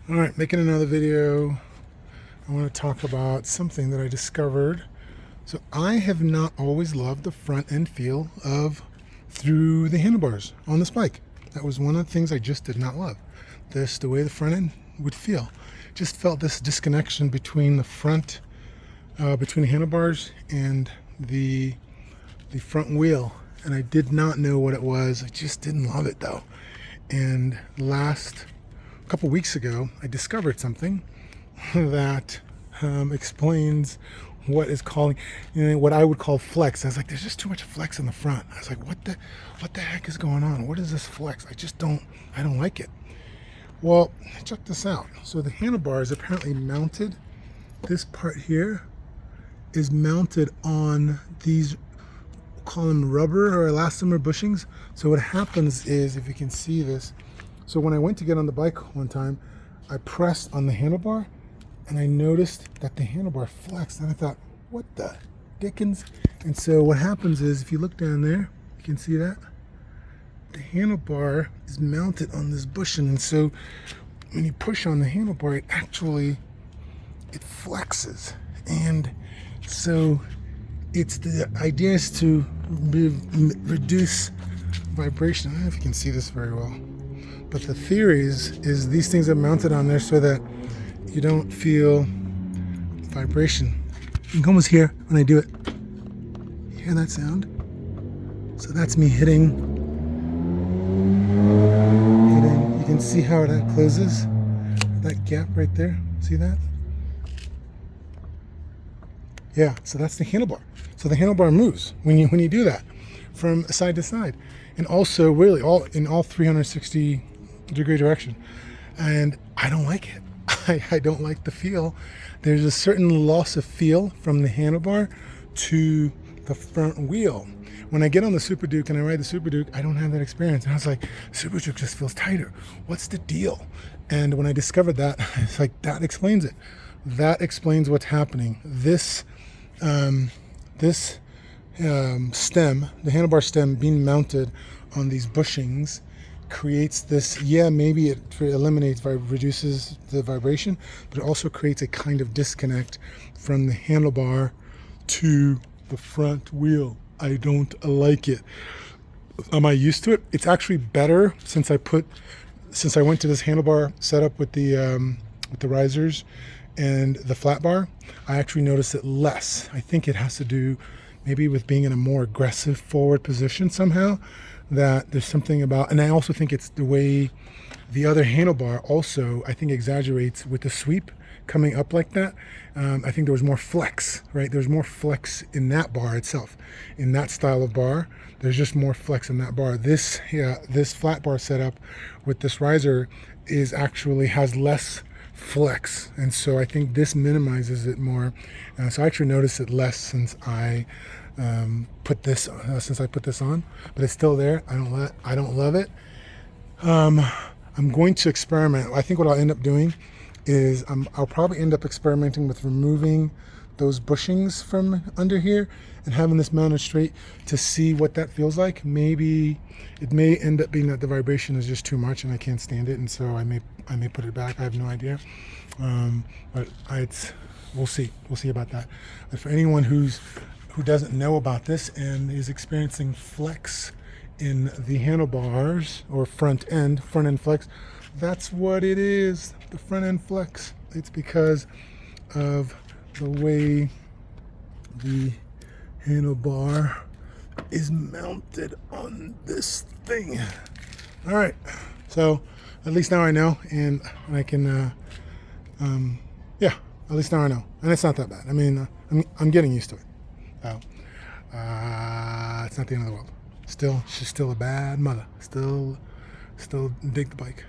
All right, making another video. I want to talk about something that I discovered. So I have not always loved the front end feel of through the handlebars on this bike. That was one of the things I just did not love. The way the front end would feel. Just felt this disconnection between the front, between the handlebars and the front wheel. And I did not know what it was. I just didn't love it though. And a couple weeks ago, I discovered something that explains what is calling, what I would call flex. I was like, there's just too much flex in the front. I was like, what the heck is going on? What is this flex? I don't like it. Well, check this out. So the handlebar is apparently mounted. This part here is mounted on these, call them rubber or elastomer bushings. So what happens is, if you can see this, so when I went to get on the bike one time, I pressed on the handlebar and I noticed that the handlebar flexed, and I thought, what the dickens? And so what happens is, if you look down there, you can see that the handlebar is mounted on this bushing, and so when you push on the handlebar, it flexes. And so the idea is to reduce vibration. I don't know if you can see this very well, but the theory is these things are mounted on there so that you don't feel vibration. You can almost hear when I do it. You hear that sound? So that's me hitting. You can see how that closes. That gap right there. See that? Yeah, so that's the handlebar. So the handlebar moves when you do that from side to side, and also really in all 360-degree direction. And I don't like it. I don't like the feel. There's a certain loss of feel from the handlebar to the front wheel. When I get on the Super Duke and I ride the Super Duke, I don't have that experience. And I was like, Super Duke just feels tighter. What's the deal? And when I discovered that, it's like, that explains it. That explains what's happening. This stem, the handlebar stem being mounted on these bushings, creates this, maybe it reduces the vibration, but it also creates a kind of disconnect from the handlebar to the front wheel. I don't like it. Am I used to it? It's actually better since I went to this handlebar setup with the risers and the flat bar. I actually notice it less. I think it has to do maybe with being in a more aggressive forward position somehow, that there's something about, and I also think it's the way the other handlebar also, I think, exaggerates with the sweep coming up like that. I think there was more flex, right? There's more flex in that bar itself. In that style of bar, there's just more flex in that bar. This flat bar setup with this riser has less flex, and so I think this minimizes it more. So I actually notice it less since I put this on, but it's still there. I don't love it. I'm going to experiment. I think what I'll end up doing is I'll probably end up experimenting with removing those bushings from under here and having this mounted straight to see what that feels like. Maybe it may end up being that the vibration is just too much and I can't stand it, and so I may put it back. I have no idea, but we'll see about that. But for anyone who doesn't know about this and is experiencing flex in the handlebars or front end flex, that's what it is, the front end flex. It's because of the way the handlebar is mounted on this thing. All right, so at least now I know, and I can at least now I know, and it's not that bad. I mean, I'm getting used to it. So it's not the end of the world. She's still a bad mother. Still dig the bike.